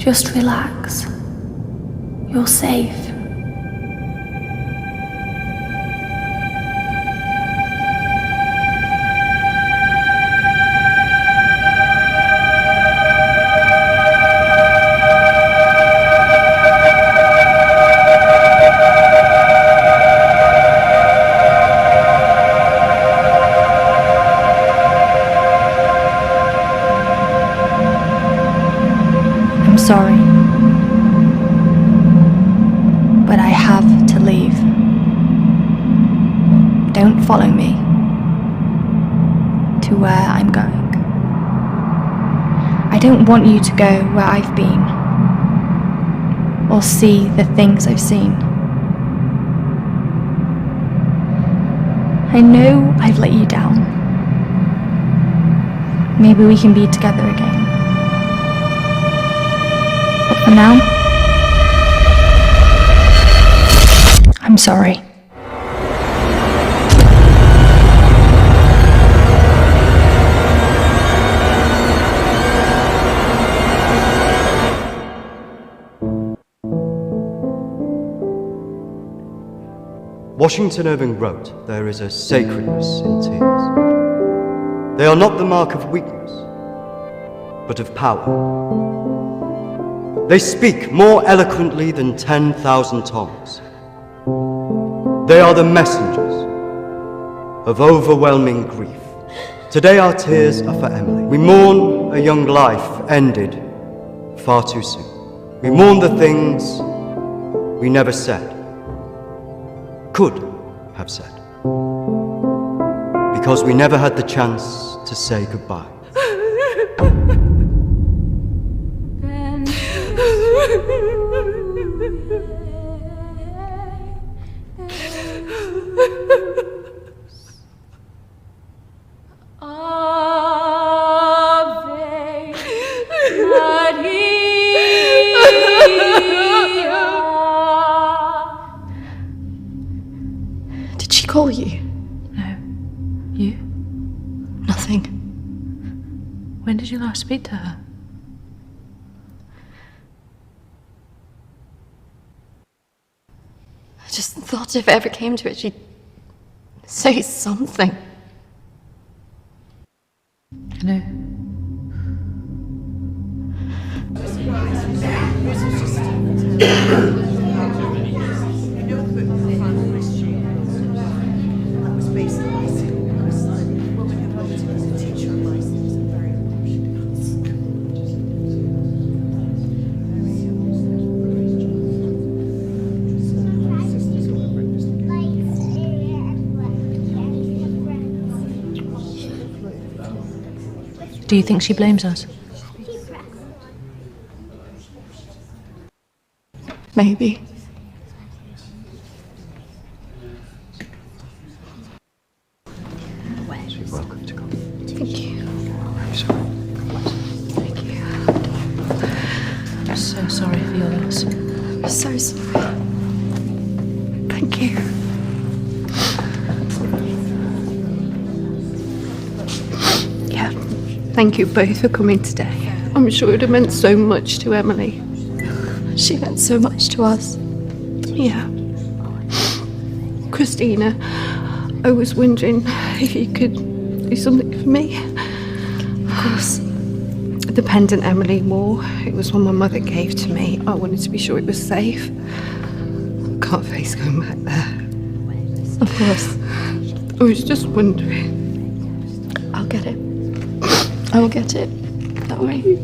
Just relax. You're safe. I'm sorry, but I have to leave. Don't follow me to where I'm going. I don't want you to go where I've been or see the things I've seen. I know I've let you down. Maybe we can be together again. But for now, I'm sorry. Washington Irving wrote, "There is a sacredness in tears. They are not the mark of weakness, but of power. They speak more eloquently than 10,000 tongues. They are the messengers of overwhelming grief. Today our tears are for Emily. We mourn a young life ended far too soon. We mourn the things we never said, could have said, because we never had the chance to say goodbye." Did she call you? No. You? Nothing. When did you last speak to her? I just thought if it ever came to it, she'd say something. No. Do you think she blames us? Maybe. You're welcome to come. Thank you. I'm sorry. Thank you. I'm so sorry for your loss. I'm so sorry. Thank you. Yeah. Thank you both for coming today. I'm sure it would have meant so much to Emily. She meant so much to us. Yeah. Christina, I was wondering if you could do something for me. Of course. The pendant Emily wore, it was one my mother gave to me. I wanted to be sure it was safe. Can't face going back there. Of course. I was just wondering. I'll get it. I will get it. Don't worry.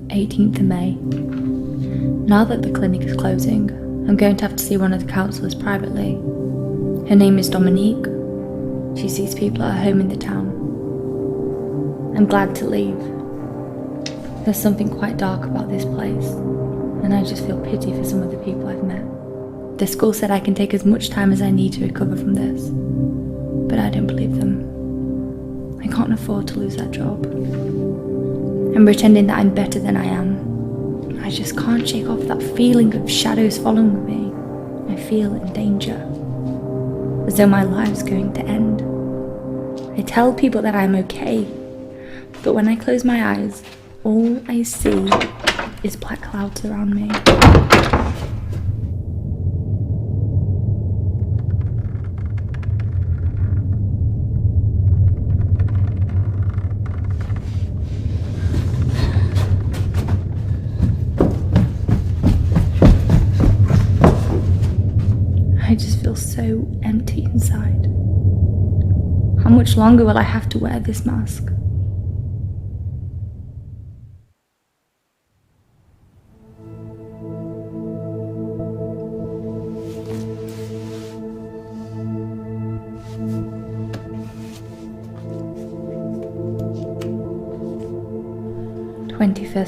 18th of May. Now that the clinic is closing, I'm going to have to see one of the counsellors privately. Her name is Dominique. She sees people at her home in the town. I'm glad to leave. There's something quite dark about this place, and I just feel pity for some of the people I've met. The school said I can take as much time as I need to recover from this, but I don't believe them. I can't afford to lose that job. I'm pretending that I'm better than I am. I just can't shake off that feeling of shadows following me. I feel in danger, as though my life's going to end. I tell people that I'm okay, but when I close my eyes, all I see is black clouds around me. I just feel so empty inside. How much longer will I have to wear this mask?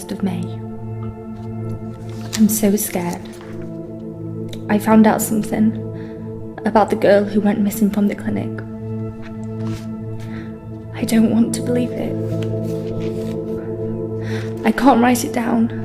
of May. I'm so scared. I found out something about the girl who went missing from the clinic. I don't want to believe it. I can't write it down.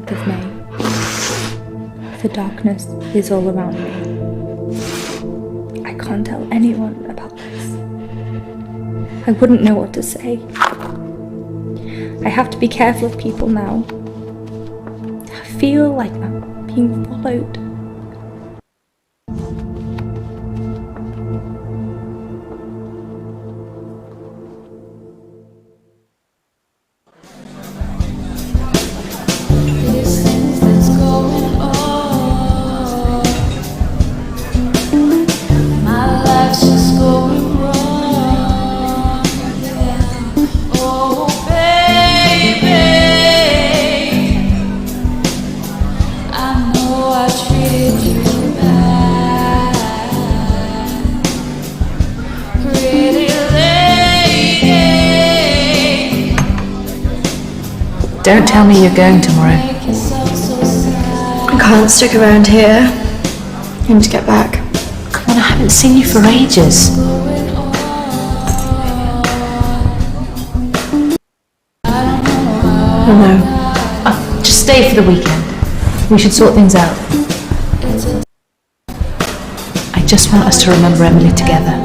Of May. The darkness is all around me. I can't tell anyone about this. I wouldn't know what to say. I have to be careful of people now. I feel like I'm being followed. Don't tell me you're going tomorrow. I can't stick around here. I need to get back. Come on, I haven't seen you for ages. I don't know. Just stay for the weekend. We should sort things out. I just want us to remember Emily together.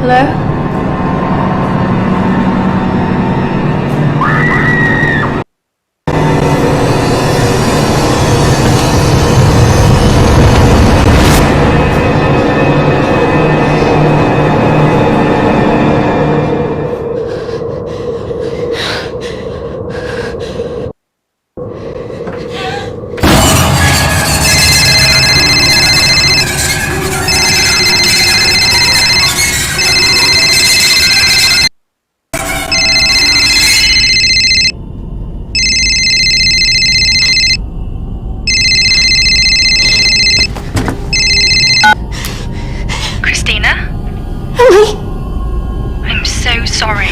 Hello? Christina? Emily! I'm so sorry.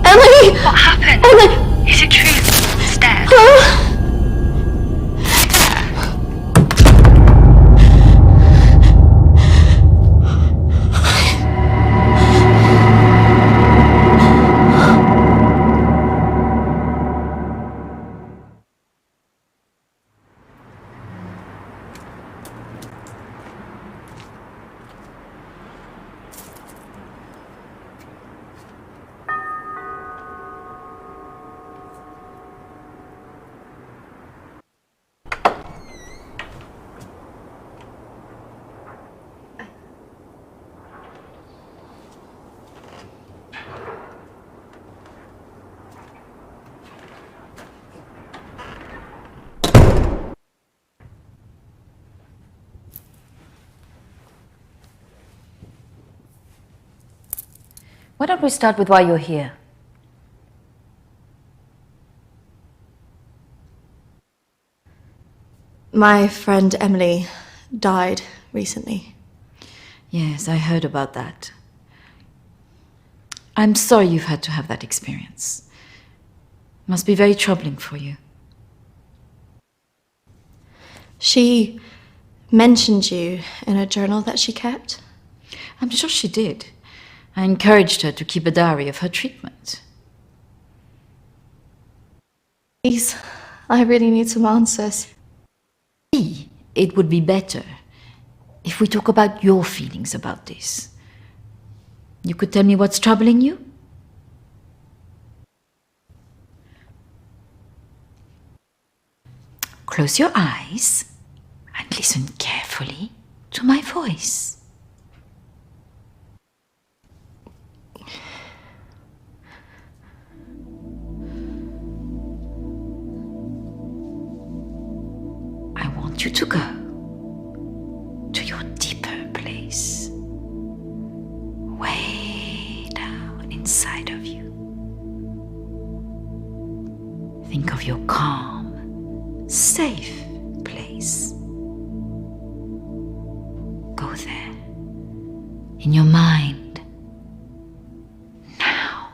Emily! What happened? Emily! Is it true? It's dead. Hello? Why don't we start with why you're here? My friend Emily died recently. Yes, I heard about that. I'm sorry you've had to have that experience. Must be very troubling for you. She mentioned you in a journal that she kept. I'm sure she did. I encouraged her to keep a diary of her treatment. Please, I really need some answers. It would be better if we talk about your feelings about this. You could tell me what's troubling you? Close your eyes and listen carefully to my voice. I want you to go to your deeper place, way down inside of you. Think of your calm, safe place. Go there, in your mind, now.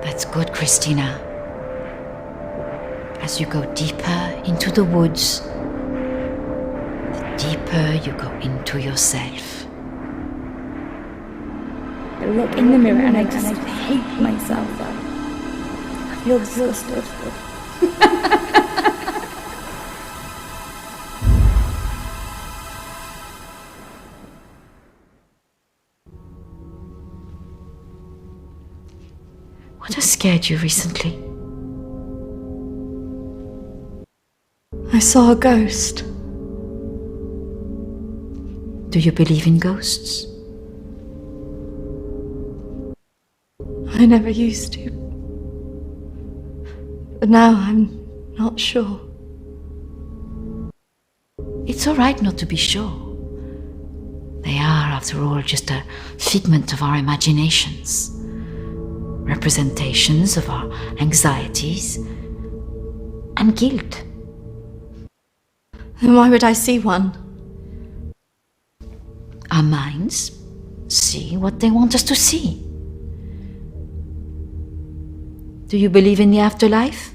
That's good, Christina. As you go deeper into the woods, the deeper you go into yourself. I look in the mirror and I just hate myself. I feel disgusted. What has scared you recently? I saw a ghost. Do you believe in ghosts? I never used to. But now I'm not sure. It's all right not to be sure. They are, after all, just a figment of our imaginations, representations of our anxieties and guilt. Then why would I see one? Our minds see what they want us to see. Do you believe in the afterlife?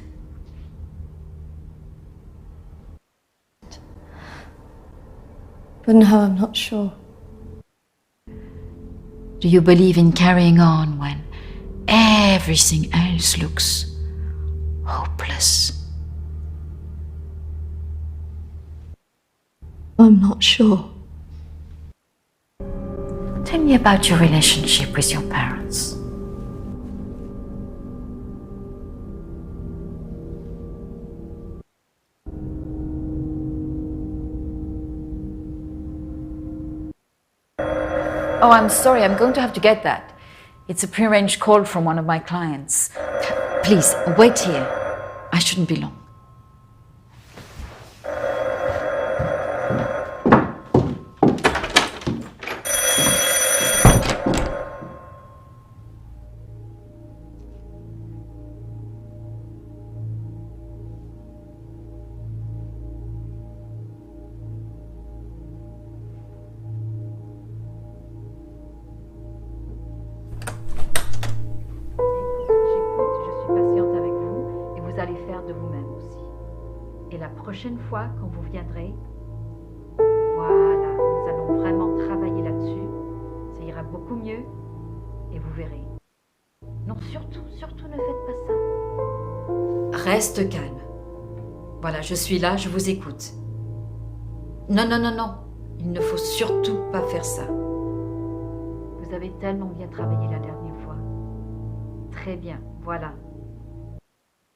But no, I'm not sure. Do you believe in carrying on when everything else looks hopeless? I'm not sure. Tell me about your relationship with your parents. Oh, I'm sorry, I'm going to have to get that. It's a prearranged call from one of my clients. Please, wait here. I shouldn't be long. Et la prochaine fois, quand vous viendrez, voilà, nous allons vraiment travailler là-dessus. Ça ira beaucoup mieux et vous verrez. Non, surtout, surtout ne faites pas ça. Reste calme. Voilà, je suis là, je vous écoute. Non, non, non, non. Il ne faut surtout pas faire ça. Vous avez tellement bien travaillé la dernière fois. Très bien, voilà.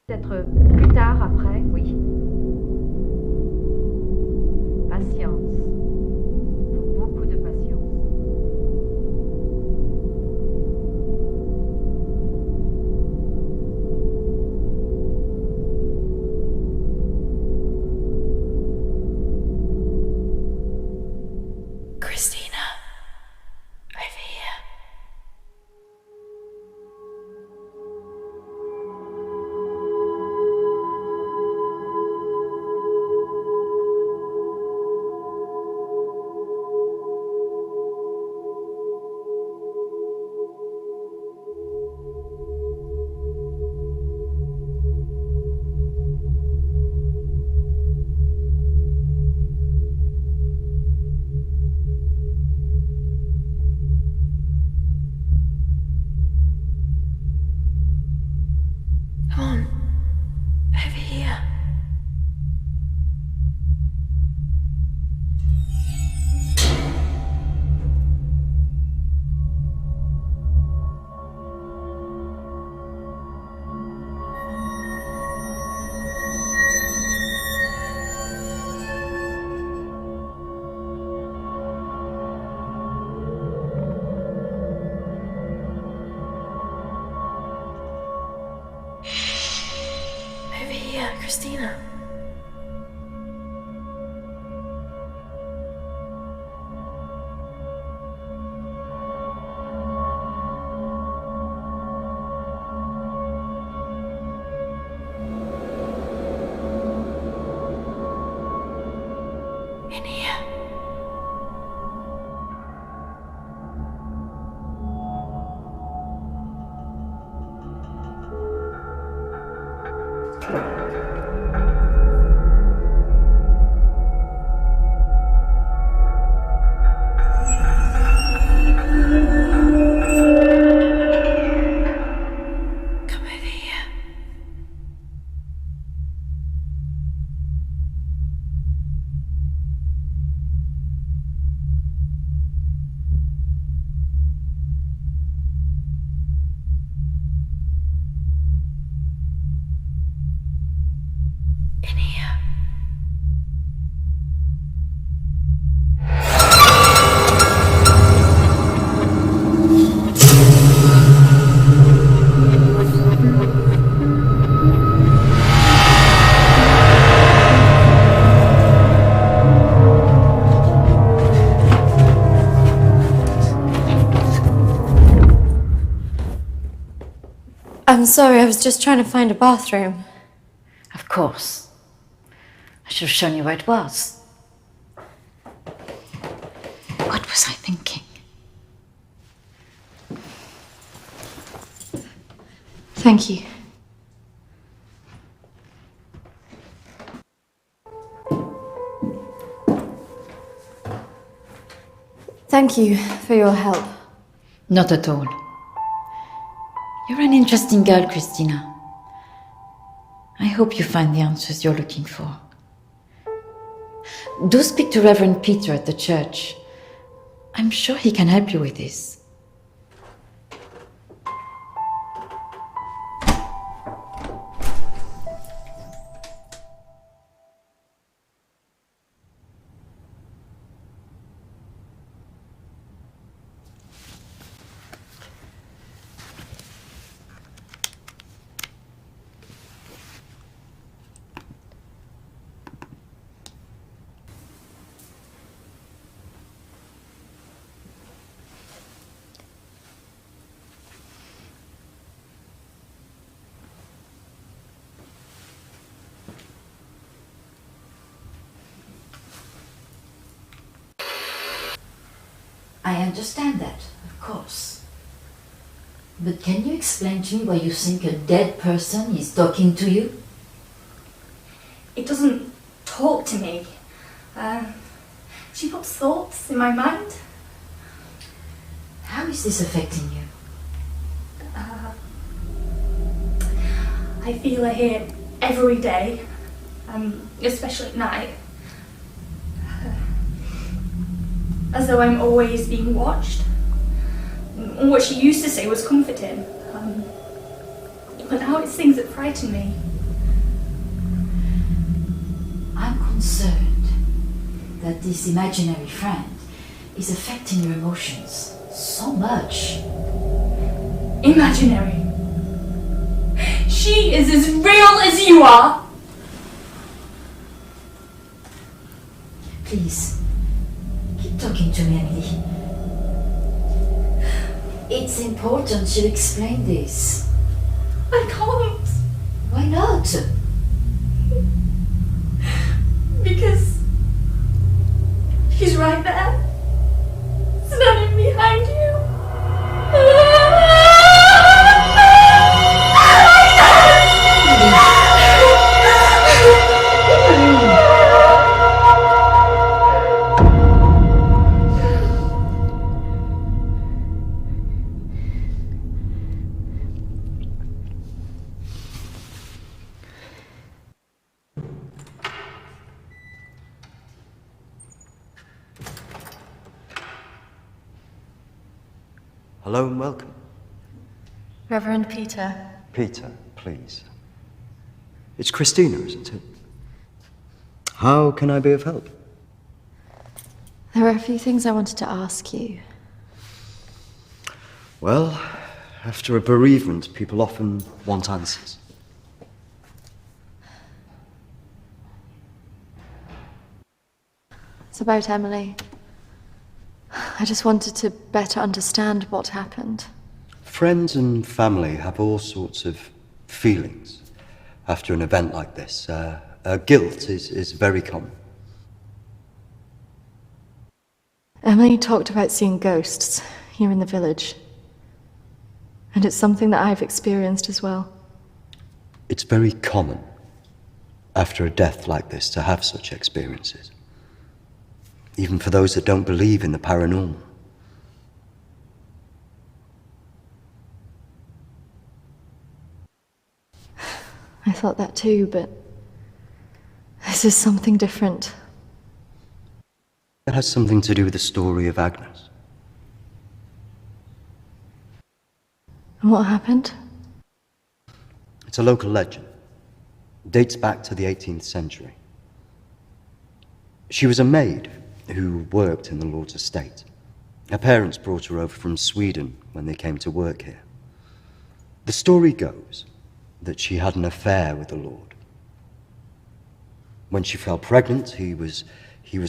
Peut-être plus tard, après, oui. Patience. Faut beaucoup de patience. Christina, over here. Come on, over here. Over here, Christina. In here. I'm sorry, I was just trying to find a bathroom. Of course. I should have shown you where it was. What was I thinking? Thank you. Thank you for your help. Not at all. You're an interesting girl, Christina. I hope you find the answers you're looking for. Do speak to Reverend Peter at the church. I'm sure he can help you with this. I understand that, of course. But can you explain to me why you think a dead person is talking to you? It doesn't talk to me. She puts thoughts in my mind. How is this affecting you? I feel her here every day, especially at night. As though I'm always being watched. And what she used to say was comforting. But now it's things that frighten me. I'm concerned that this imaginary friend is affecting your emotions so much. Imaginary. She is as real as you are. Please, keep talking to me, Emily. It's important you explain this. I can't. Why not? Because she's right there, standing behind you. Hello and welcome. Reverend Peter. Peter, please. It's Christina, isn't it? How can I be of help? There are a few things I wanted to ask you. Well, after a bereavement, people often want answers. It's about Emily. I just wanted to better understand what happened. Friends and family have all sorts of feelings after an event like this. Guilt is very common. Emily talked about seeing ghosts here in the village. And it's something that I've experienced as well. It's very common after a death like this to have such experiences. Even for those that don't believe in the paranormal. I thought that too, but this is something different. It has something to do with the story of Agnes. And what happened? It's a local legend. It dates back to the 18th century. She was a maid who worked in the Lord's estate. Her parents brought her over from Sweden when they came to work here. The story goes that she had an affair with the Lord. When she fell pregnant, he was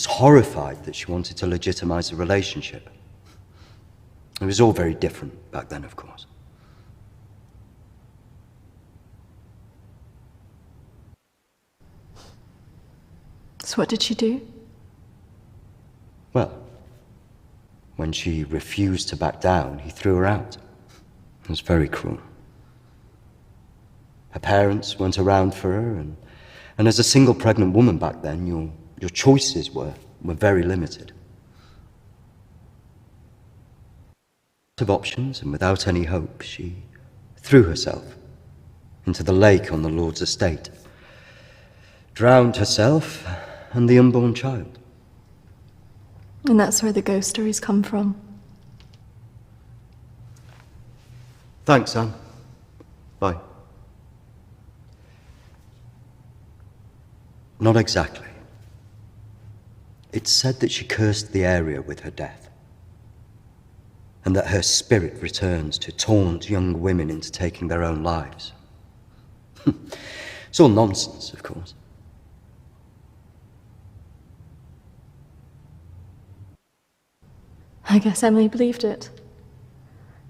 horrified that she wanted to legitimize a relationship. It was all very different back then, of course. So what did she do? Well, when she refused to back down, he threw her out. It was very cruel. Her parents weren't around for her, and as a single pregnant woman back then, your choices were very limited. Of options, and without any hope, she threw herself into the lake on the Lord's estate, drowned herself and the unborn child. And that's where the ghost stories come from. Thanks, Anne. Bye. Not exactly. It's said that she cursed the area with her death, and that her spirit returns to taunt young women into taking their own lives. It's all nonsense, of course. I guess Emily believed it.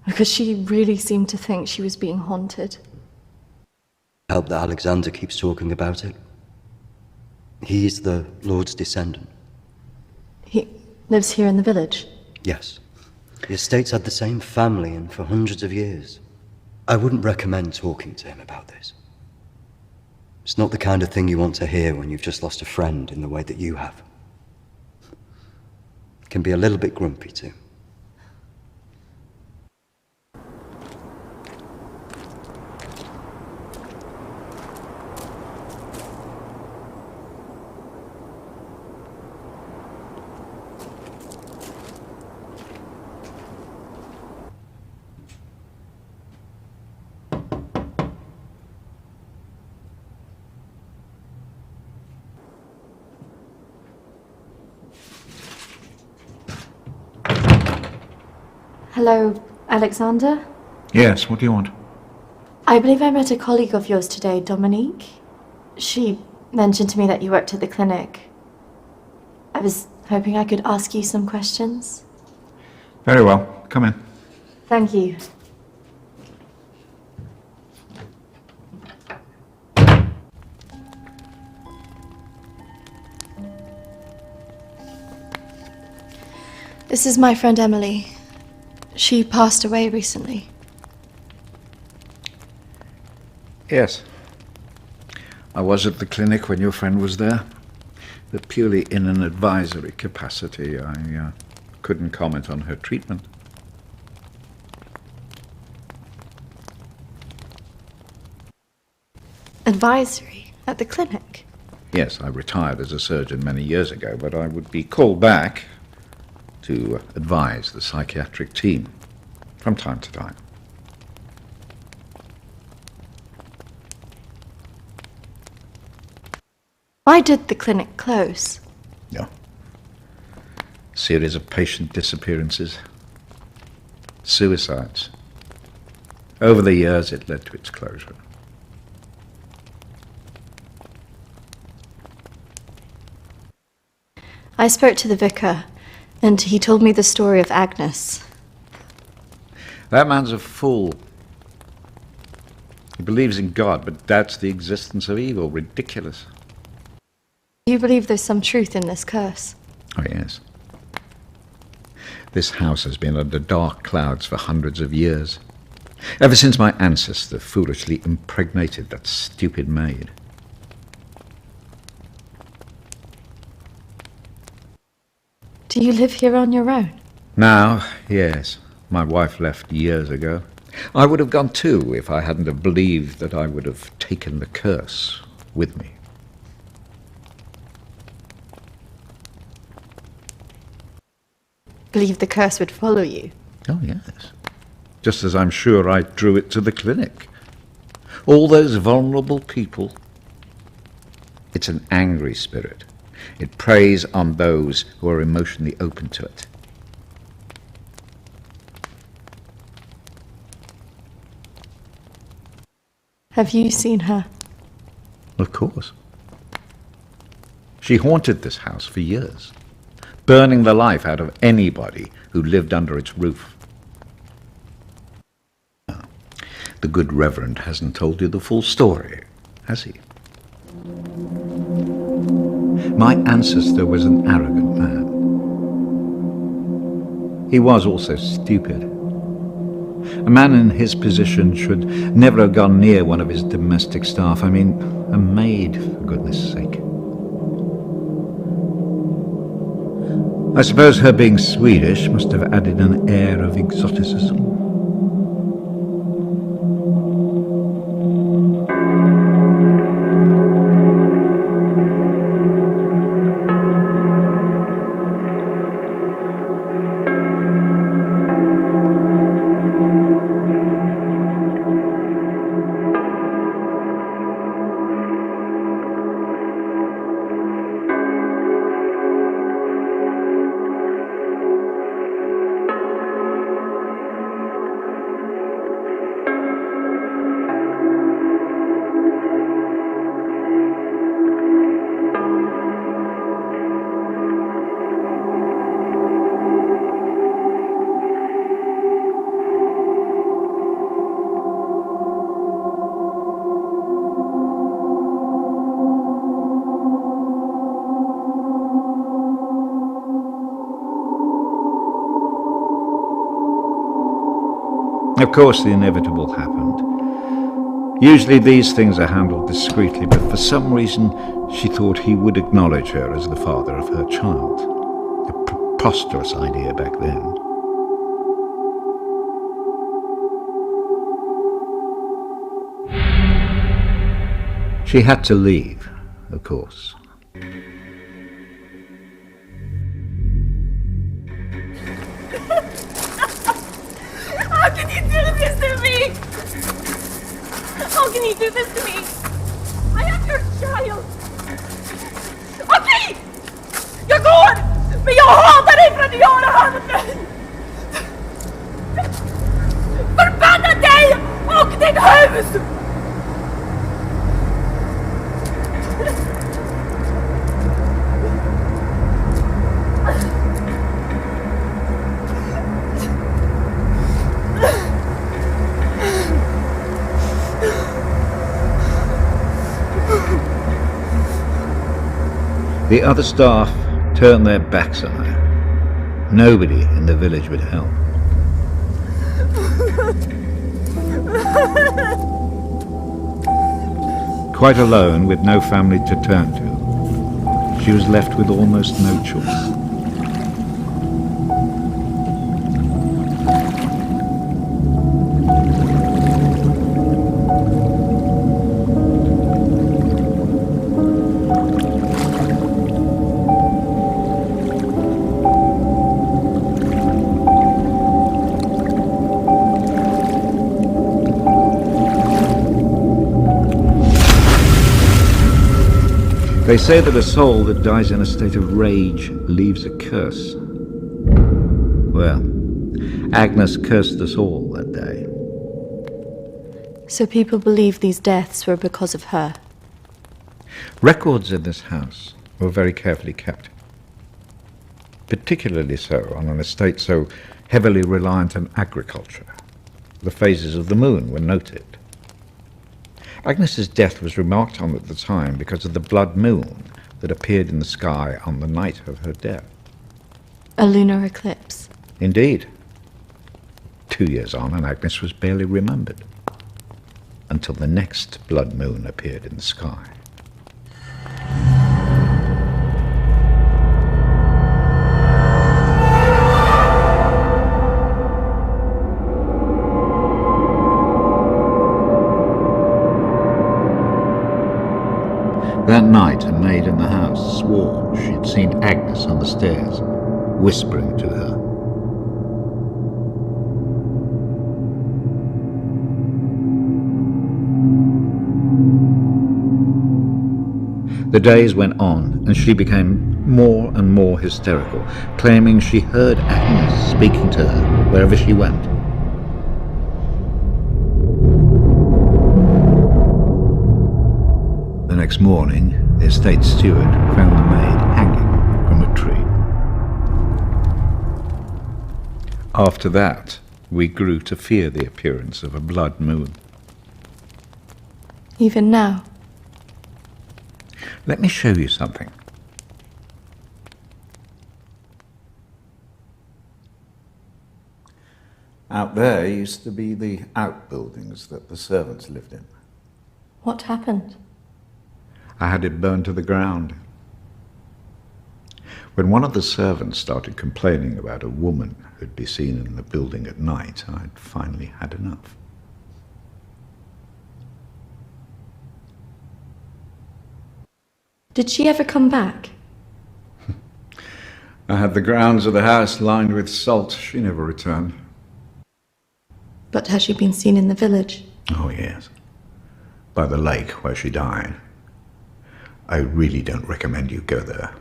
Because she really seemed to think she was being haunted. I hope that Alexander keeps talking about it. He's the Lord's descendant. He lives here in the village? Yes. The estate's had the same family and for hundreds of years. I wouldn't recommend talking to him about this. It's not the kind of thing you want to hear when you've just lost a friend in the way that you have. It can be a little bit grumpy too. Hello, Alexander? Yes, what do you want? I believe I met a colleague of yours today, Dominique. She mentioned to me that you worked at the clinic. I was hoping I could ask you some questions. Very well, come in. Thank you. This is my friend Emily. She passed away recently. Yes. I was at the clinic when your friend was there, but purely in an advisory capacity. I couldn't comment on her treatment. Advisory? At the clinic? Yes, I retired as a surgeon many years ago, but I would be called back to advise the psychiatric team from time to time. Why did the clinic close? No. Series of patient disappearances. Suicides. Over the years, it led to its closure. I spoke to the vicar, and he told me the story of Agnes. That man's a fool. He believes in God, but doubts the existence of evil. Ridiculous. Do you believe there's some truth in this curse? Oh, yes. This house has been under dark clouds for hundreds of years. Ever since my ancestor foolishly impregnated that stupid maid. Do you live here on your own? Now, yes. My wife left years ago. I would have gone too if I hadn't have believed that I would have taken the curse with me. Believe the curse would follow you? Oh, yes. Just as I'm sure I drew it to the clinic. All those vulnerable people. It's an angry spirit. It preys on those who are emotionally open to it. Have you seen her? Of course. She haunted this house for years, burning the life out of anybody who lived under its roof. The good Reverend hasn't told you the full story, has he? My ancestor was an arrogant man. He was also stupid. A man in his position should never have gone near one of his domestic staff. I mean, a maid, for goodness sake. I suppose her being Swedish must have added an air of exoticism. Of course, the inevitable happened. Usually these things are handled discreetly, but for some reason she thought he would acknowledge her as the father of her child. A preposterous idea back then. She had to leave, of course. How can you do this to me? How can you do this to me? I am your child. Okej! Jag går! Men jag hatar dig för att du gör det här med mig! Förbanna dig och ditt hus! The other staff turned their backs on her. Nobody in the village would help. Quite alone, with no family to turn to, she was left with almost no choice. They say that a soul that dies in a state of rage leaves a curse. Well, Agnes cursed us all that day. So people believe these deaths were because of her. Records in this house were very carefully kept. Particularly so on an estate so heavily reliant on agriculture. The phases of the moon were noted. Agnes's death was remarked on at the time because of the blood moon that appeared in the sky on the night of her death. A lunar eclipse. Indeed. 2 years on, and Agnes was barely remembered, until the next blood moon appeared in the sky. That night, a maid in the house swore she'd seen Agnes on the stairs, whispering to her. The days went on, and she became more and more hysterical, claiming she heard Agnes speaking to her wherever she went. The next morning, the estate steward found the maid hanging from a tree. After that, we grew to fear the appearance of a blood moon. Even now. Let me show you something. Out there used to be the outbuildings that the servants lived in. What happened? I had it burned to the ground. When one of the servants started complaining about a woman who'd be seen in the building at night, I'd finally had enough. Did she ever come back? I had the grounds of the house lined with salt. She never returned. But has she been seen in the village? Oh, yes. By the lake where she died. I really don't recommend you go there.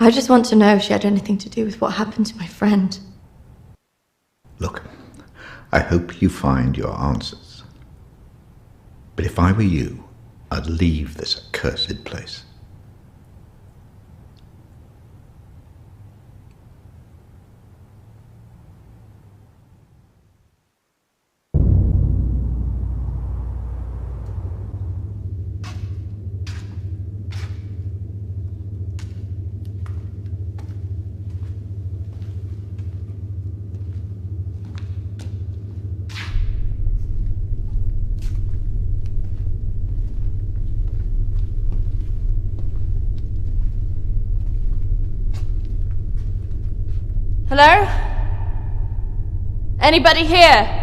I just want to know if she had anything to do with what happened to my friend. Look, I hope you find your answers. But if I were you, I'd leave this accursed place. Hello? Anybody here?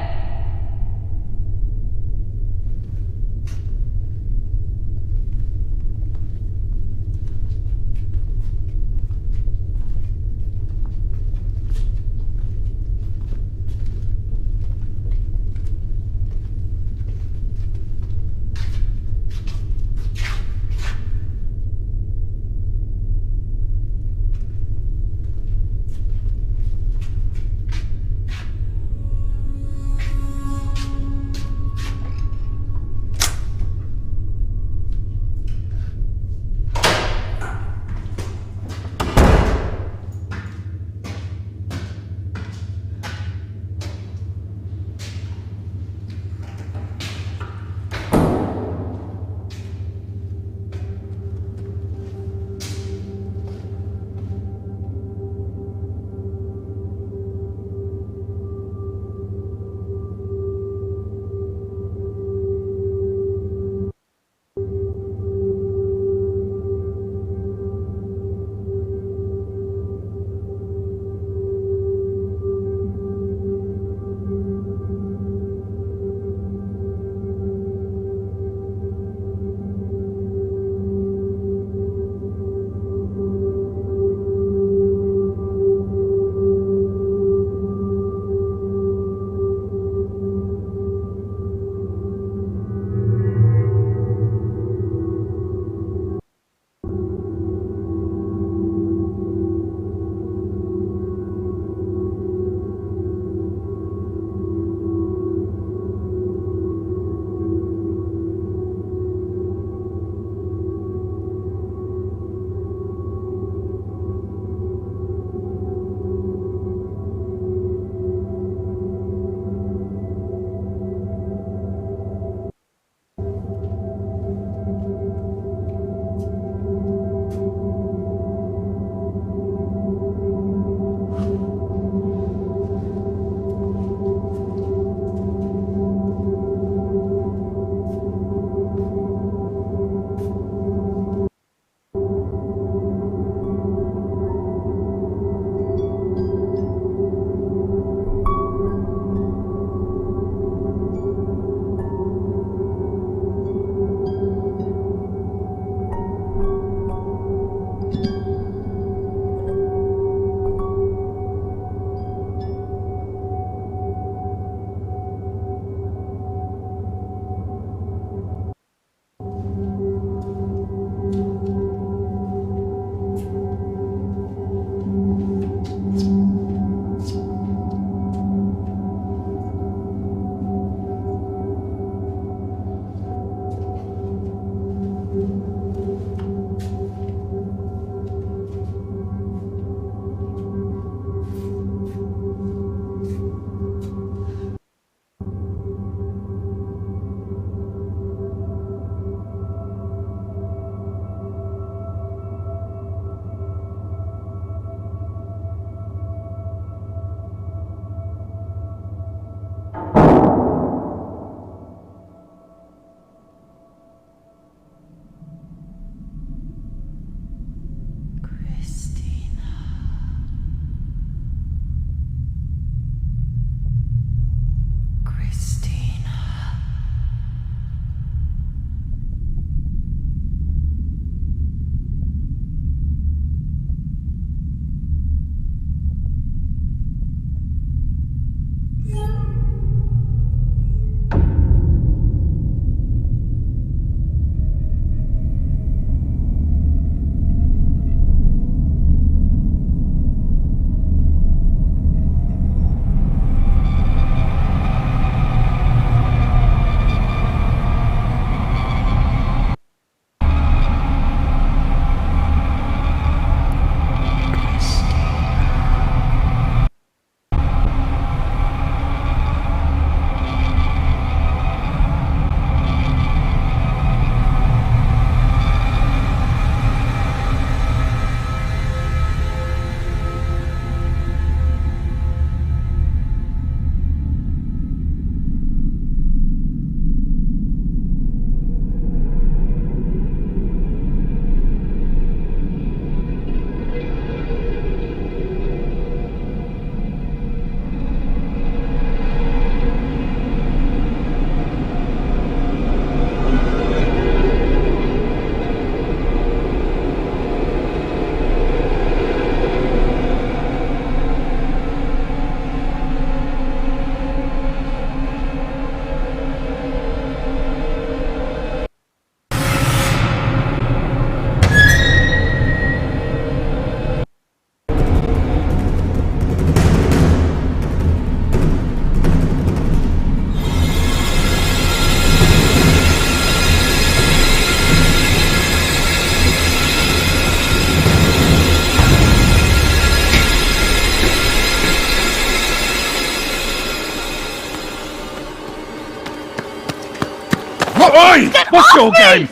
What's your game?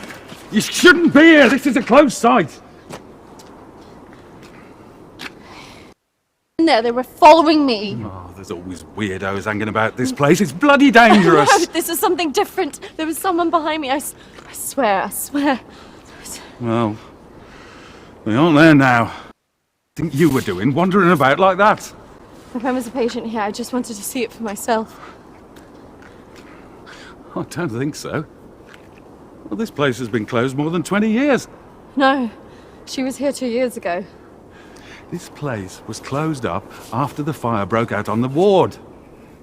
You shouldn't be here. This is a closed site. In there, they were following me. Oh, there's always weirdos hanging about this place. It's bloody dangerous. No, this is something different. There was someone behind me. I swear. Well, we aren't there now. What think you were doing, wandering about like that? My friend was a patient here. I just wanted to see it for myself. I don't think so. Well, this place has been closed more than 20 years. No, she was here 2 years ago. This place was closed up after the fire broke out on the ward.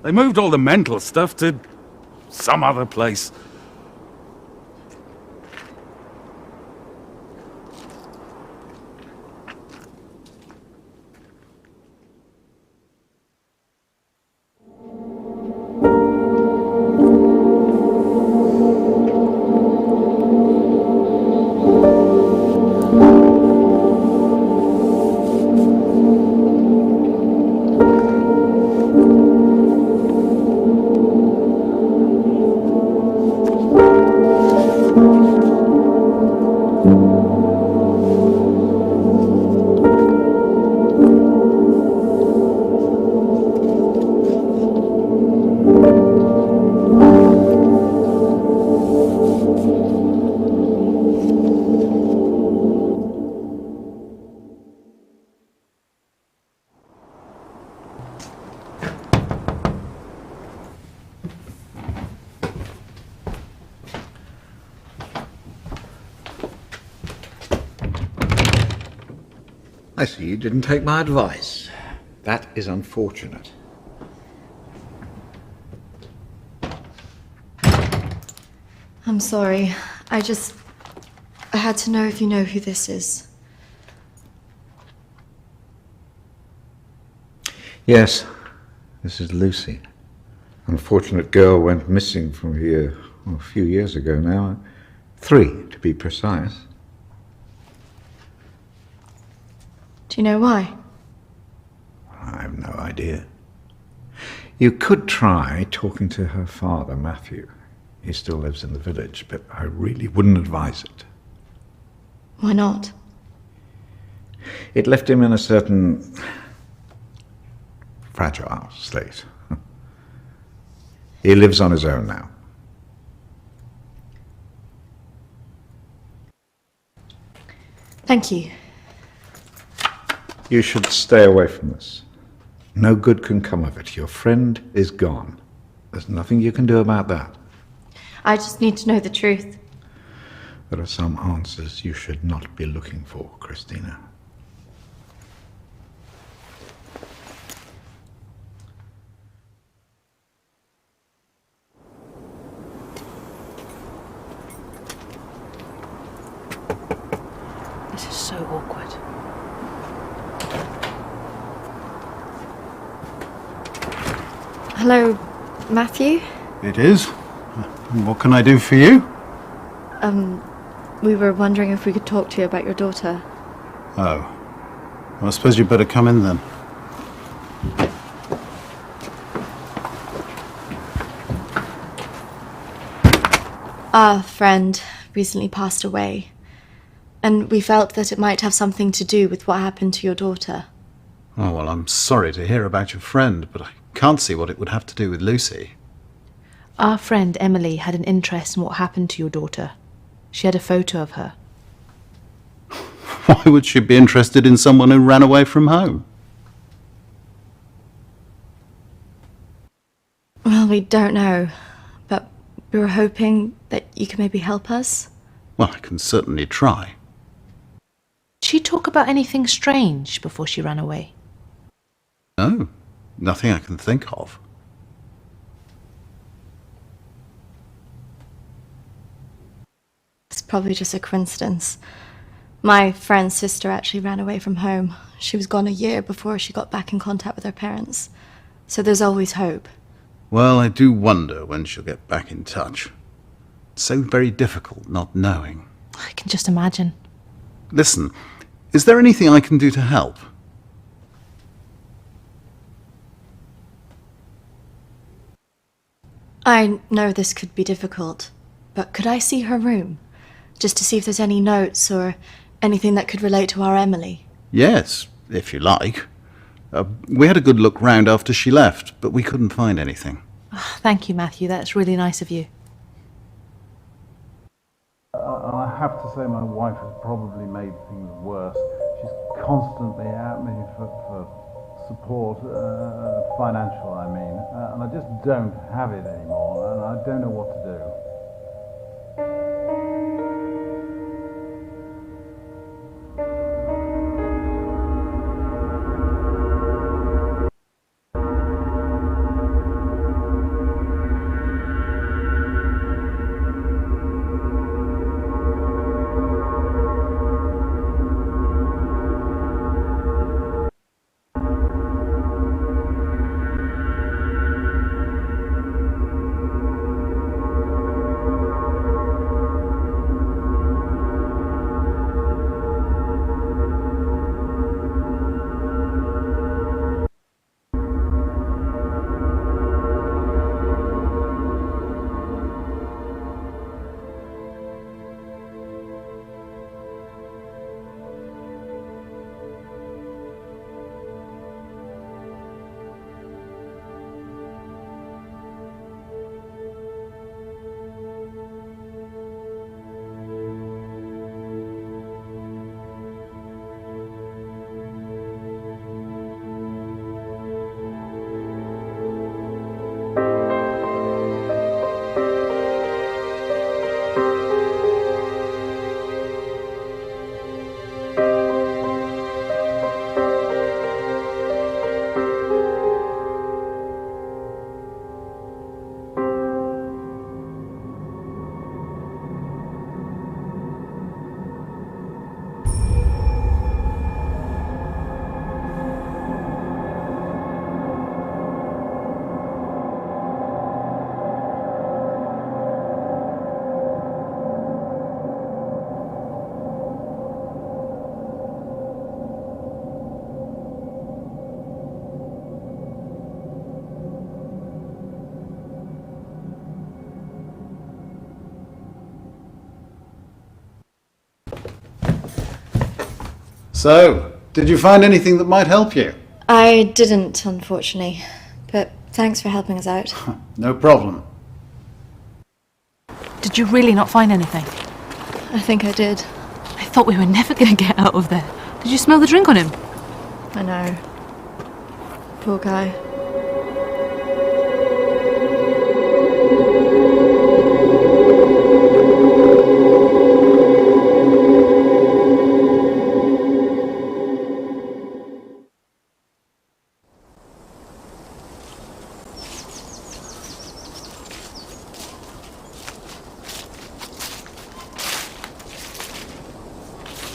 They moved all the mental stuff to some other place. I see you didn't take my advice. That is unfortunate. I'm sorry. I had to know if you know who this is. Yes, this is Lucy. Unfortunate girl went missing from here a few years ago now. 3, to be precise. Do you know why? I have no idea. You could try talking to her father, Matthew. He still lives in the village, but I really wouldn't advise it. Why not? It left him in a certain fragile state. He lives on his own now. Thank you. You should stay away from this. No good can come of it. Your friend is gone. There's nothing you can do about that. I just need to know the truth. There are some answers you should not be looking for, Christina. This is so awkward. Hello, Matthew? It is. What can I do for you? We were wondering if we could talk to you about your daughter. Oh. Well, I suppose you'd better come in then. Our friend recently passed away, and we felt that it might have something to do with what happened to your daughter. Oh, well, I'm sorry to hear about your friend, but I can't see what it would have to do with Lucy. Our friend Emily had an interest in what happened to your daughter. She had a photo of her. Why would she be interested in someone who ran away from home? Well, we don't know, but we were hoping that you could maybe help us. Well, I can certainly try. Did she talk about anything strange before she ran away? No, nothing I can think of. It's probably just a coincidence. My friend's sister actually ran away from home. She was gone a year before she got back in contact with her parents. So there's always hope. Well, I do wonder when she'll get back in touch. It's so very difficult not knowing. I can just imagine. Listen, is there anything I can do to help? I know this could be difficult, but could I see her room? Just to see if there's any notes or anything that could relate to our Emily? Yes, if you like. We had a good look round after she left, but we couldn't find anything. Oh, thank you, Matthew. That's really nice of you. I have to say my wife has probably made things worse. She's constantly at me for support, financial I mean, and I just don't have it anymore, and I don't know what to do. So, did you find anything that might help you? I didn't, unfortunately. But thanks for helping us out. No problem. Did you really not find anything? I think I did. I thought we were never going to get out of there. Did you smell the drink on him? I know. Poor guy.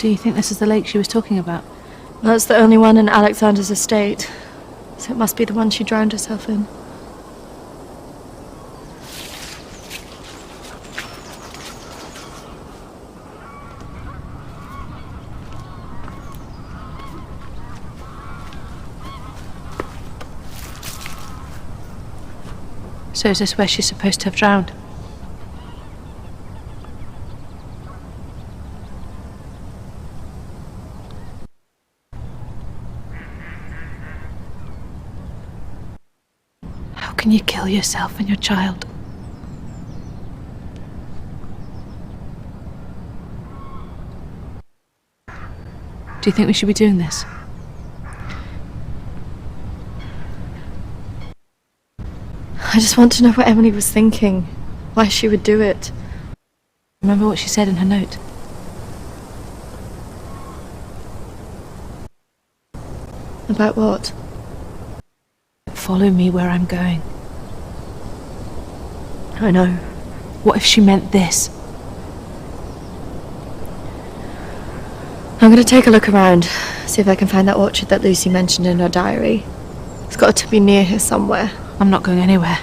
Do you think this is the lake she was talking about? That's the only one in Alexander's estate. So it must be the one she drowned herself in. So is this where she's supposed to have drowned? How can you kill yourself and your child? Do you think we should be doing this? I just want to know what Emily was thinking. Why she would do it. Remember what she said in her note? About what? Follow me where I'm going. I know. What if she meant this? I'm going to take a look around, see if I can find that orchard that Lucy mentioned in her diary. It's got to be near here somewhere. I'm not going anywhere.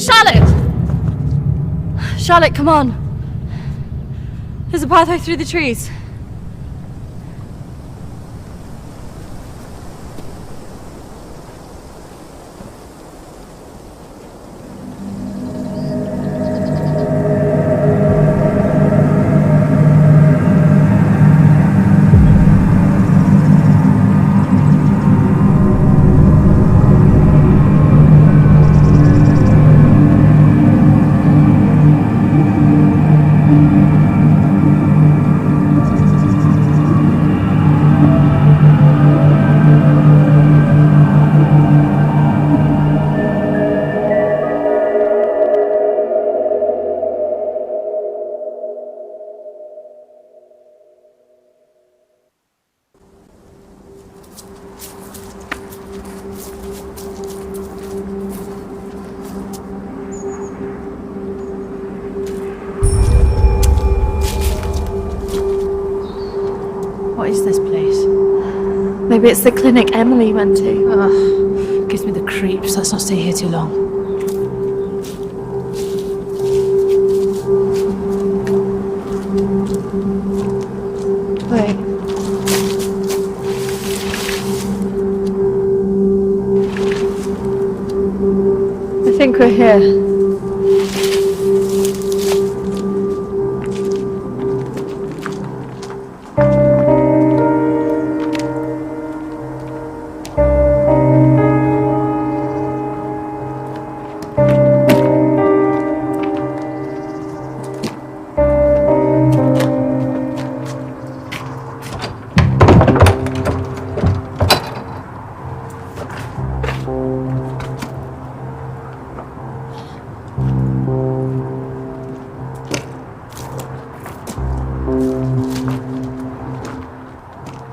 Charlotte! Charlotte, come on. There's a pathway through the trees. What is this place? Maybe it's the clinic Emily went to. Ugh, gives me the creeps. Let's not stay here too long. Wait. I think we're here.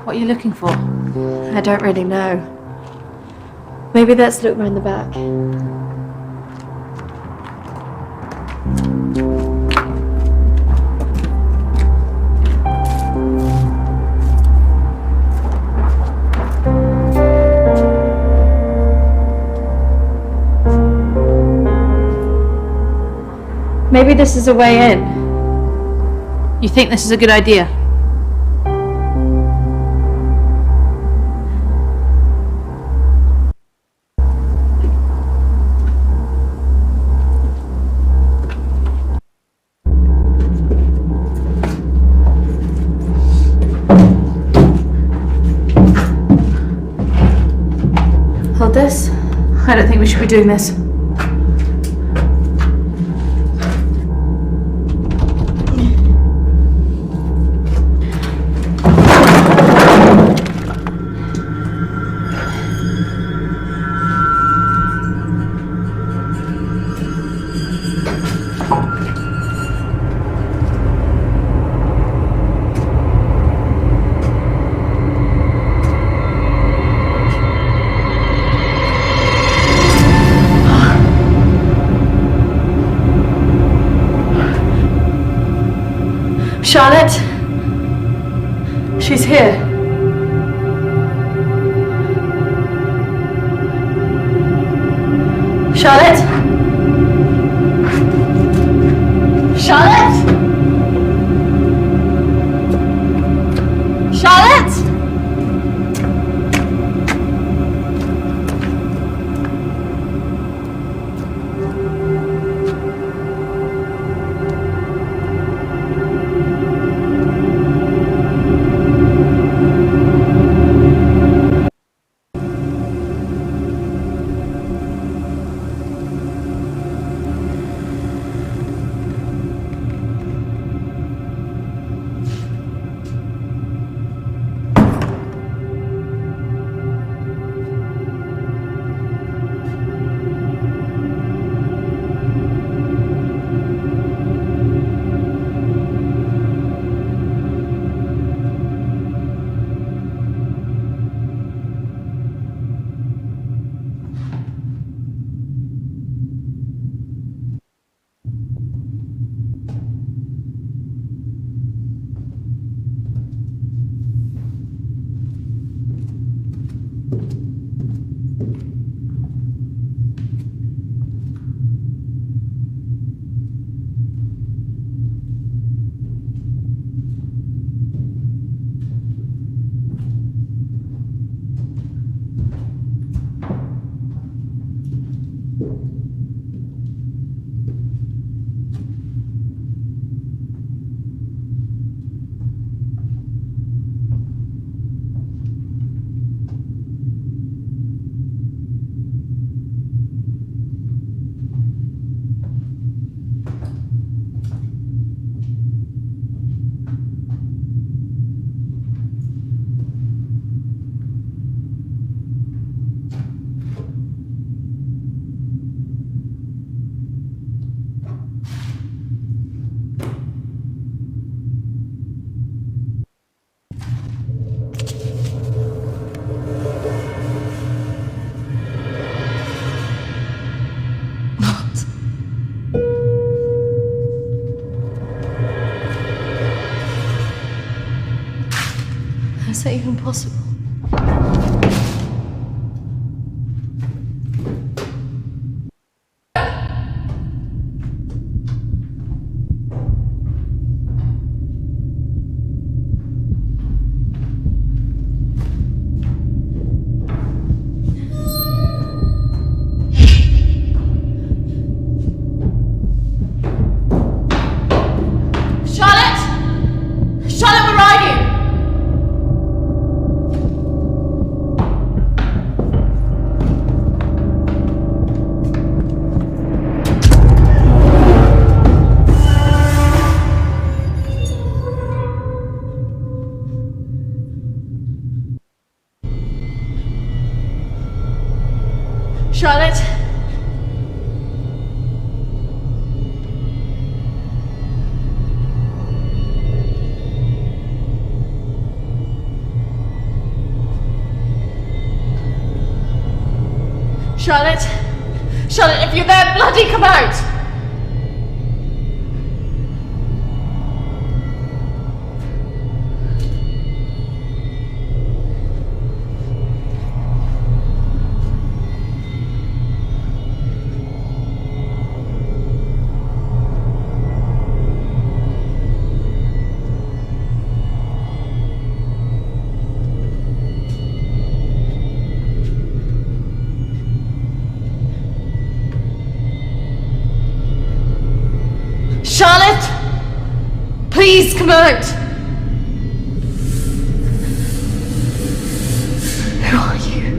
What are you looking for? I don't really know. Maybe let's look round the back. Maybe this is a way in. You think this is a good idea? Hold this. I don't think we should be doing this. Charlotte? She's here. Charlotte? Charlotte? Charlotte? How's that even possible? Charlotte? Charlotte? Charlotte, if you're there, bloody come out! Charlotte! Please come out! Who are you?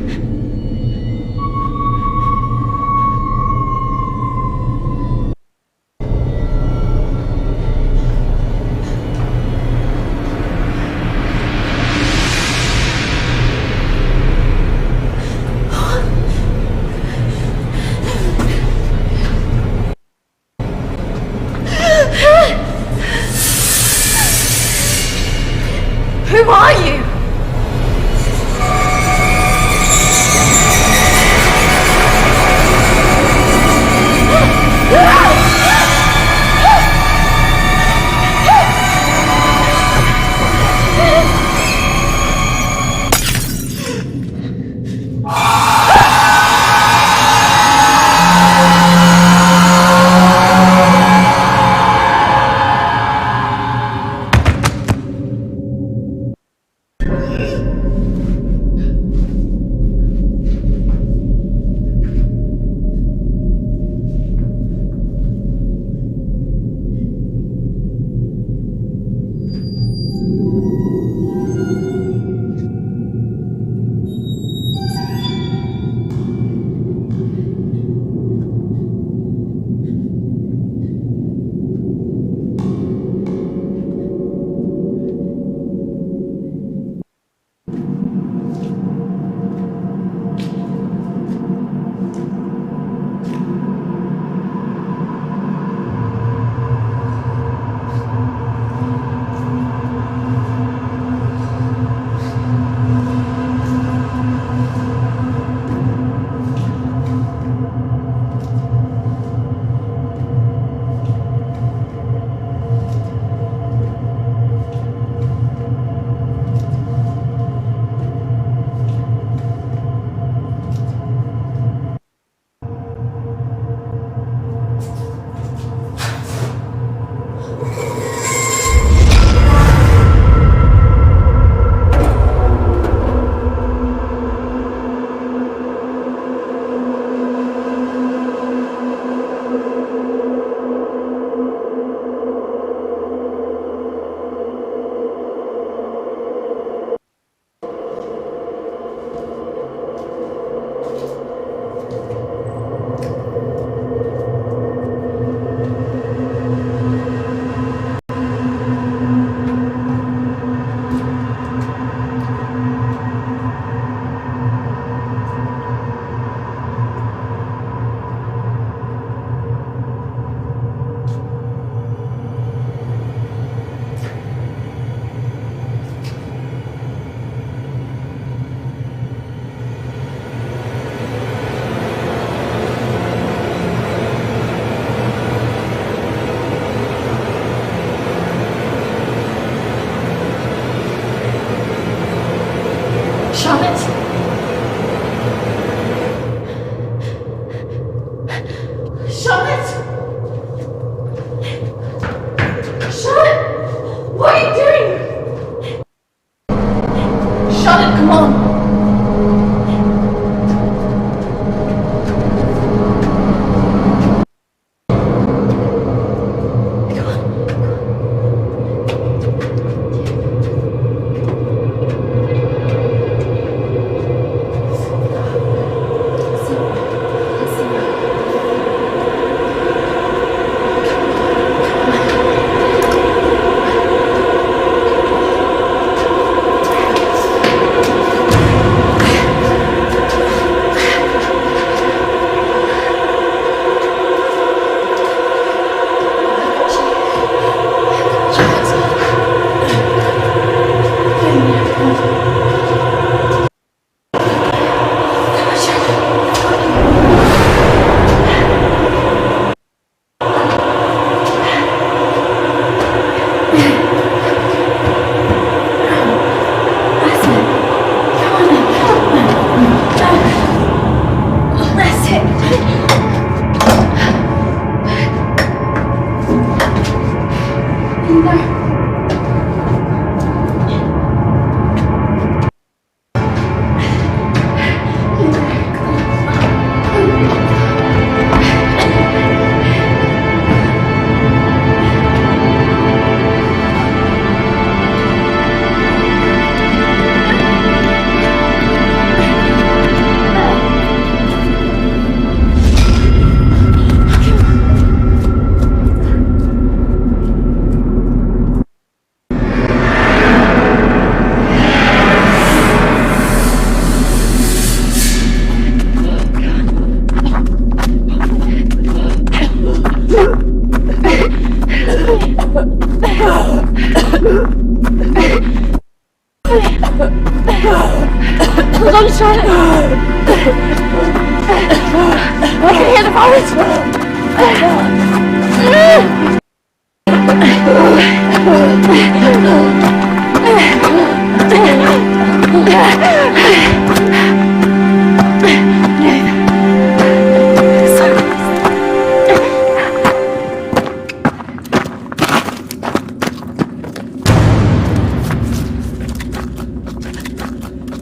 Hold on, Charlotte. I can hear the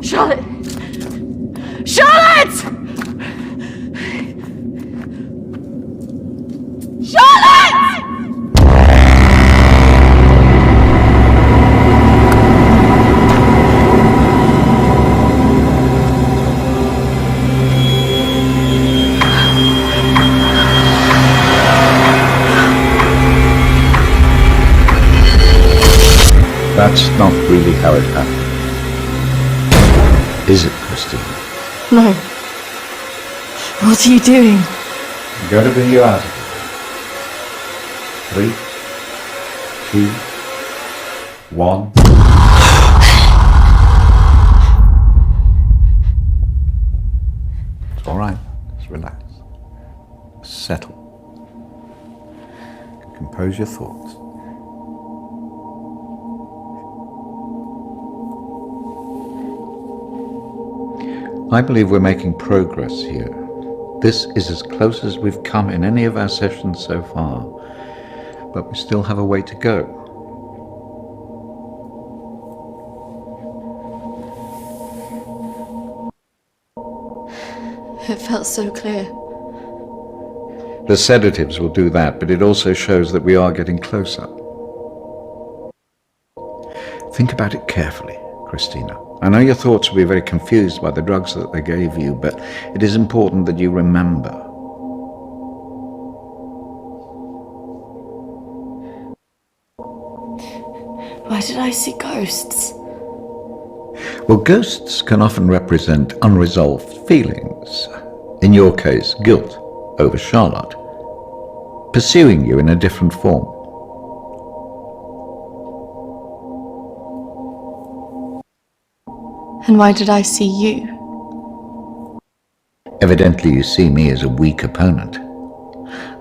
Charlotte! Charlotte! Charlotte! That's not really how it happened. Is it, Christine? No. What are you doing? I'm going to bring you out of here. 3, 2, 1. It's all right. Just relax. Settle. Compose your thoughts. I believe we're making progress here. This is as close as we've come in any of our sessions so far, but we still have a way to go. It felt so clear. The sedatives will do that, but it also shows that we are getting closer. Think about it carefully, Christina. I know your thoughts will be very confused by the drugs that they gave you, but it is important that you remember. Why did I see ghosts? Well, ghosts can often represent unresolved feelings. In your case, guilt over Charlotte, pursuing you in a different form. And why did I see you? Evidently you see me as a weak opponent,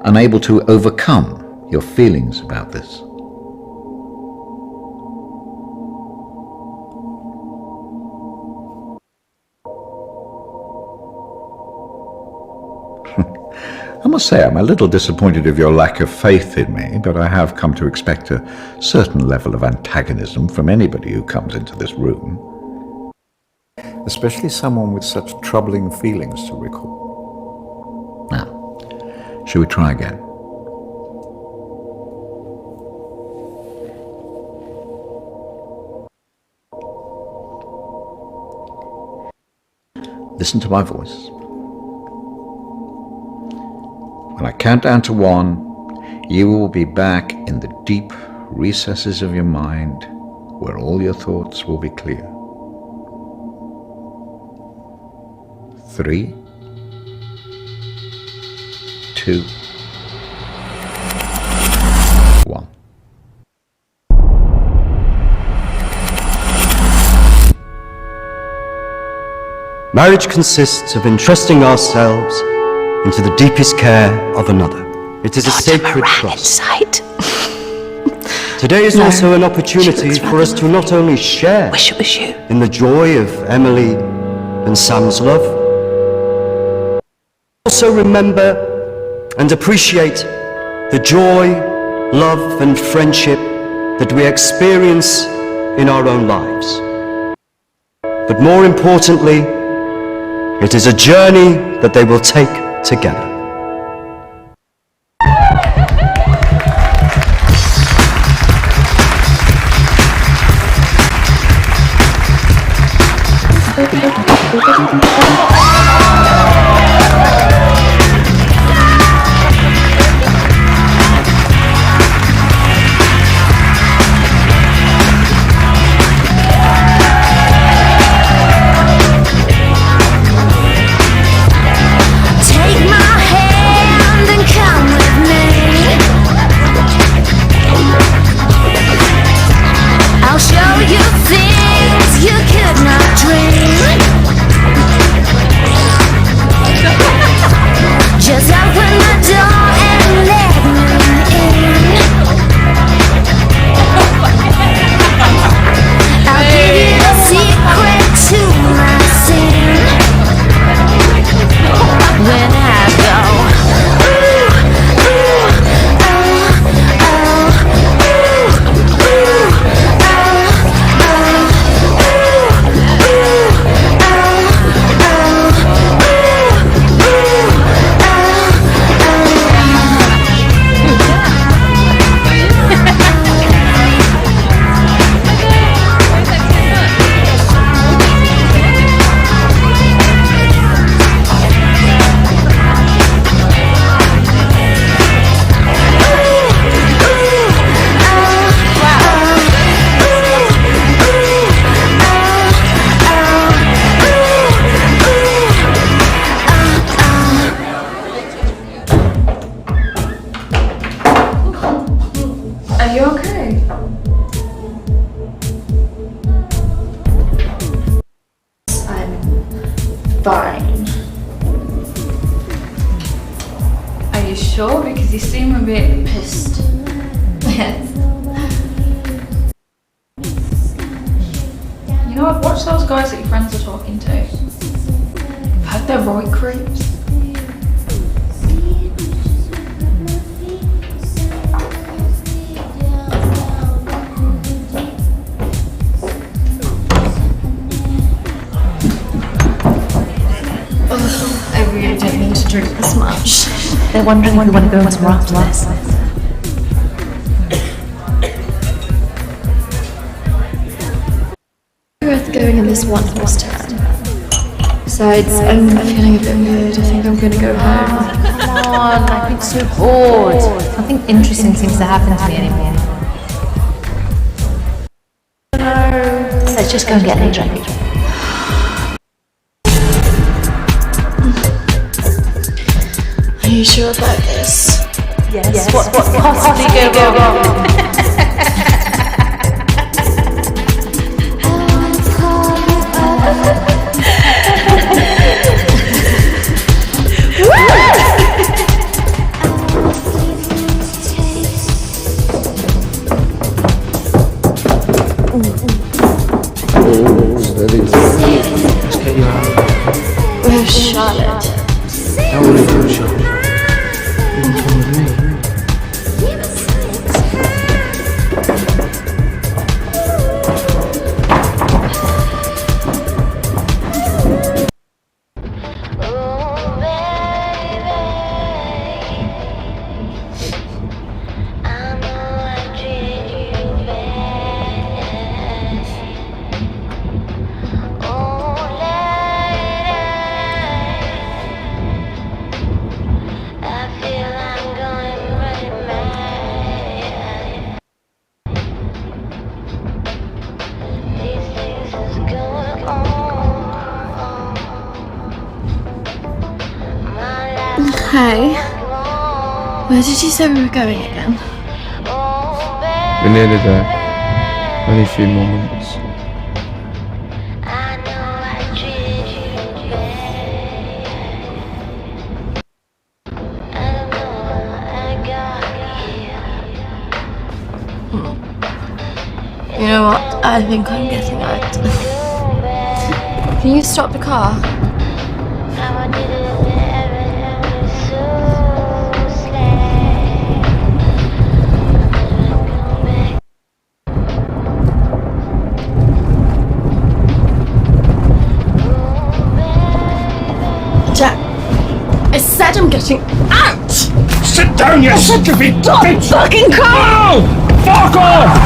unable to overcome your feelings about this. I must say I'm a little disappointed of your lack of faith in me, but I have come to expect a certain level of antagonism from anybody who comes into this room. Especially someone with such troubling feelings to recall. Now, shall we try again? Listen to my voice. When I count down to 1, you will be back in the deep recesses of your mind where all your thoughts will be clear. 3, 2, 1. Marriage consists of entrusting ourselves into the deepest care of another. It is a sacred trust. Today is also an opportunity for us to not only share in the joy of Emily and Sam's love, also remember and appreciate the joy, love and friendship that we experience in our own lives. But more importantly, it is a journey that they will take together. Are you okay? I'm fine. Are you sure? Because you seem a bit pissed. Yes. You know, I've watched those guys that your friends are talking to. I've heard they're right creeps. I really don't mean to drink this much. They're wondering if you want to go somewhere after this. Worth going in this one this time. Besides, I'm feeling a bit weird. I think I'm gonna go home. Come on, I've been so bored. Nothing interesting seems to happen to me anymore. No. Let's just go and get a drink. Are you sure about this? Yes. What could possibly go wrong? Where's Charlotte? Don't worry about Charlotte. You can come with me. Hey, where did you say we were going again? We're nearly there. Only a few more minutes. You know what? I think I'm getting out. Can you stop the car? I'm getting out! Sit down, you stupid bitch! Fucking car! No! Fuck off!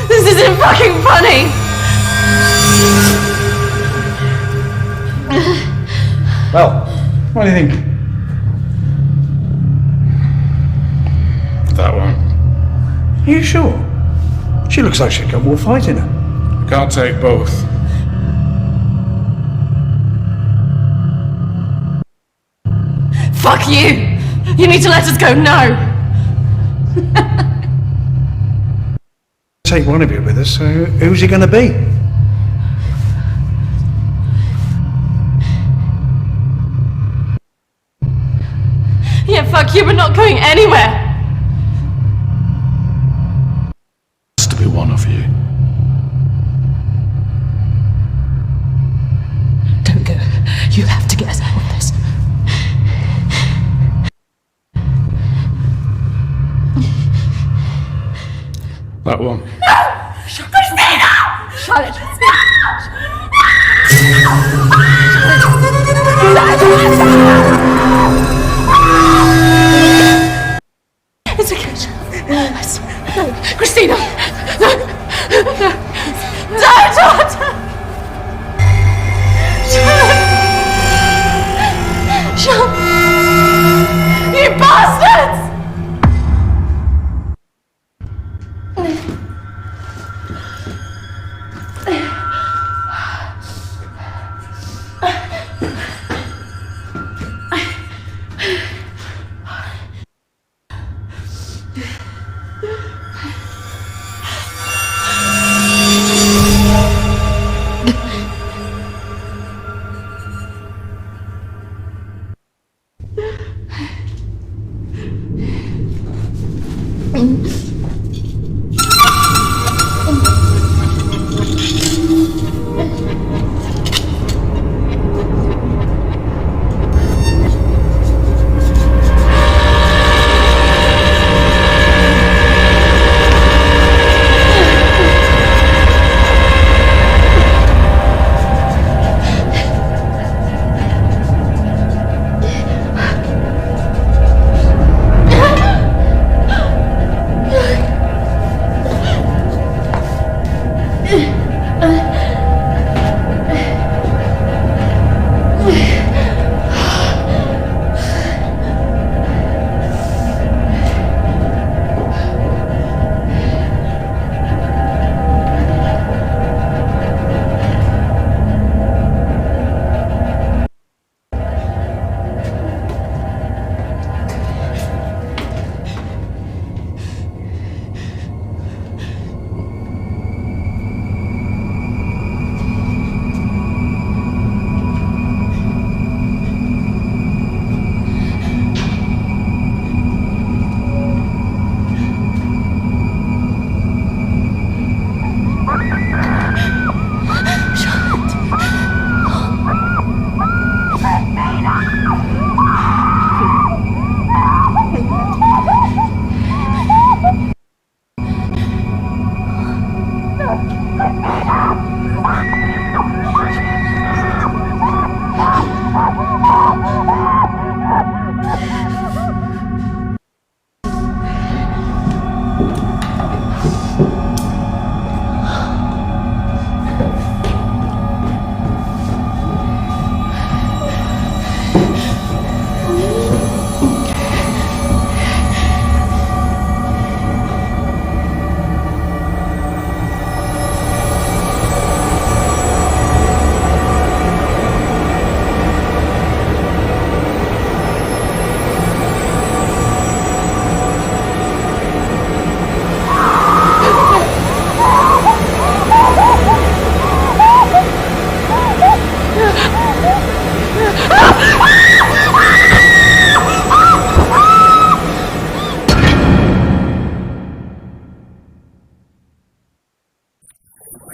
This isn't fucking funny! Well, what do you think? That one. Are you sure? She looks like she's got more fight in her. Can't take both. Fuck you! You need to let us go now! Take one of you with us, so who's he going to be? Yeah, fuck you, we're not going anywhere! Has to be one of you. Don't go. You have to get us out of this. That one. Christina! Shut it. It's okay. Christina! No! No! Don't! Shut! You bastards!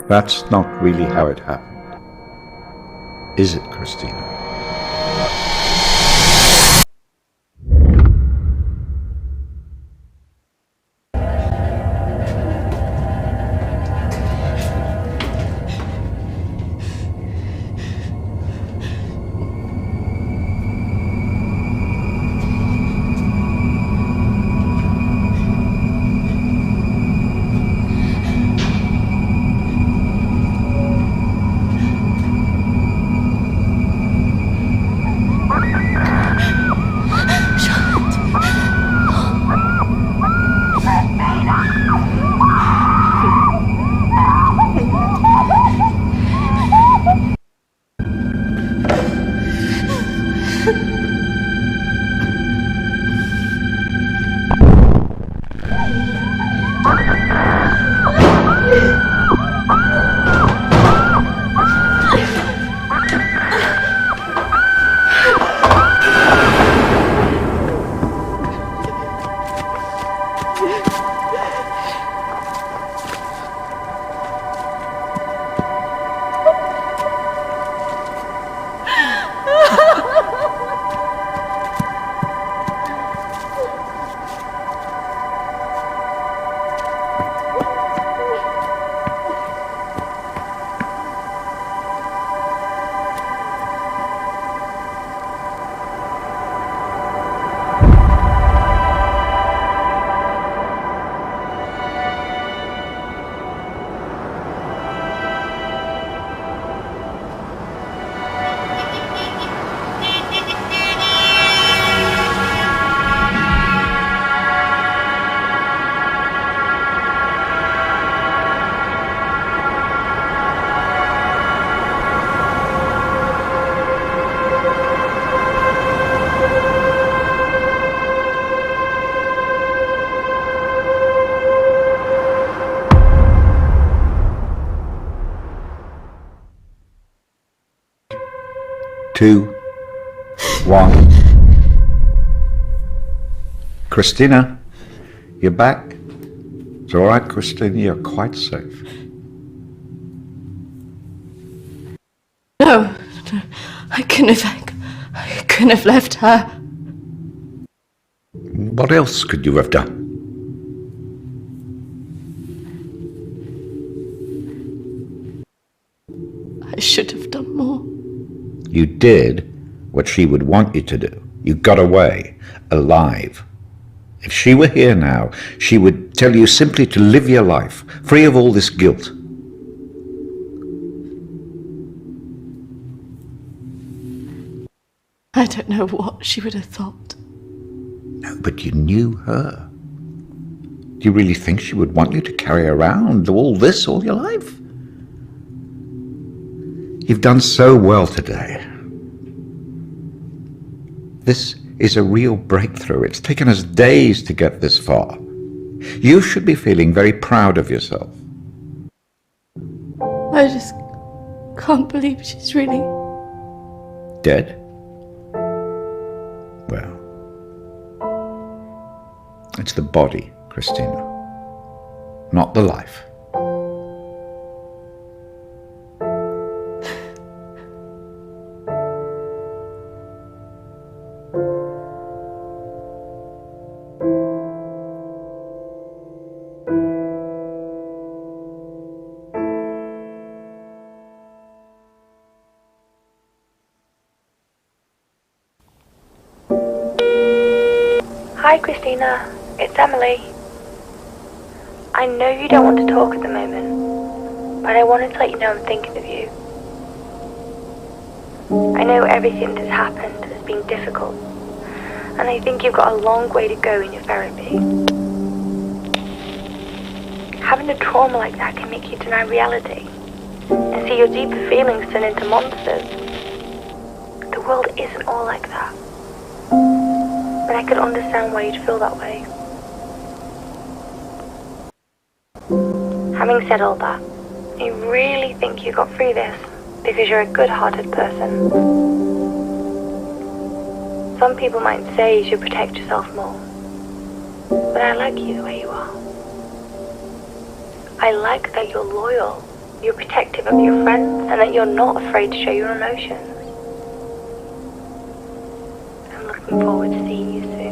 That's not really how it happened. Is it, Christina? Two, one. Christina, you're back. It's all right, Christina, you're quite safe. No, I couldn't have left her. What else could you have done? I should have done more. You did what she would want you to do. You got away, alive. If she were here now, she would tell you simply to live your life, free of all this guilt. I don't know what she would have thought. No, but you knew her. Do you really think she would want you to carry around all this all your life? You've done so well today. This is a real breakthrough. It's taken us days to get this far. You should be feeling very proud of yourself. I just can't believe she's really... Dead? Well, it's the body, Christina, not the life. Hi Christina, it's Emily. I know you don't want to talk at the moment, but I wanted to let you know I'm thinking of you. I know everything that's happened has been difficult, and I think you've got a long way to go in your therapy. Having a trauma like that can make you deny reality and see your deeper feelings turn into monsters. The world isn't all like that. But I could understand why you'd feel that way. Having said all that, I really think you got through this because you're a good-hearted person. Some people might say you should protect yourself more, but I like you the way you are. I like that you're loyal you're protective of your friends and that you're not afraid to show your emotions. I'm looking forward to seeing you soon.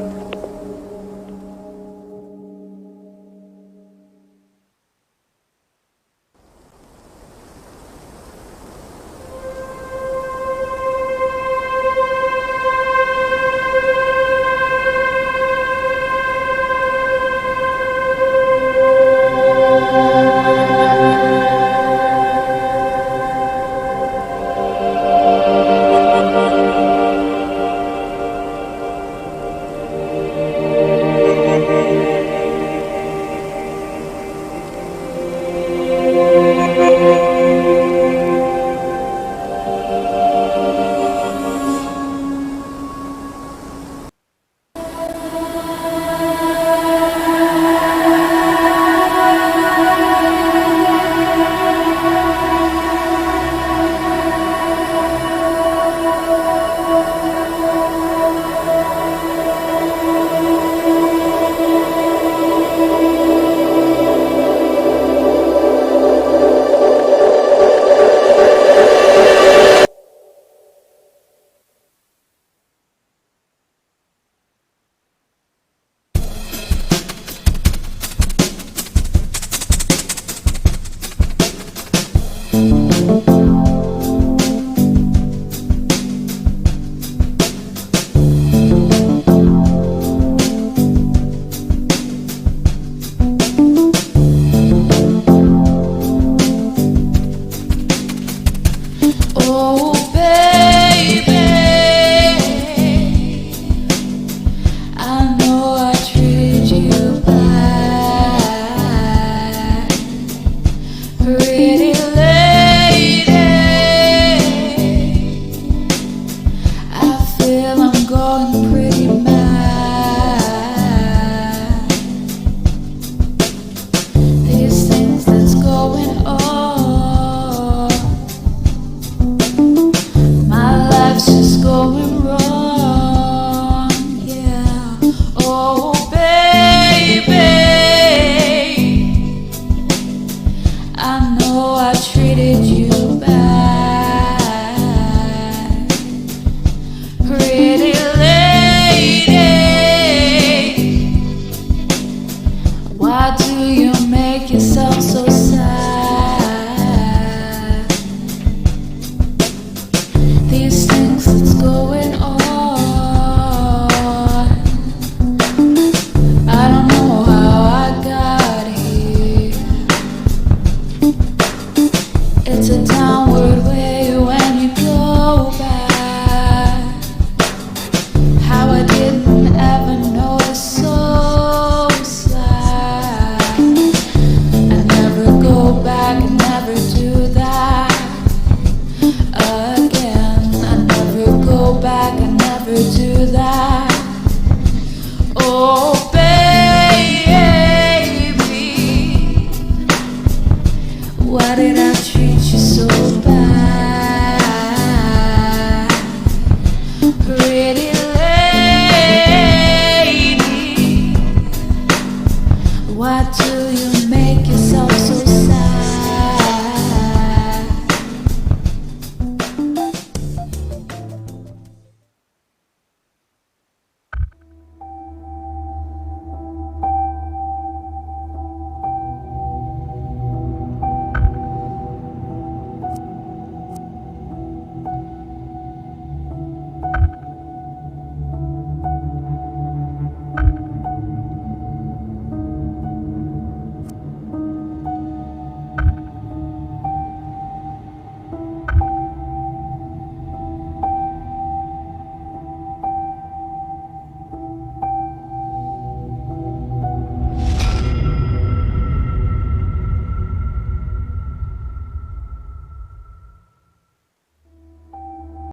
bad?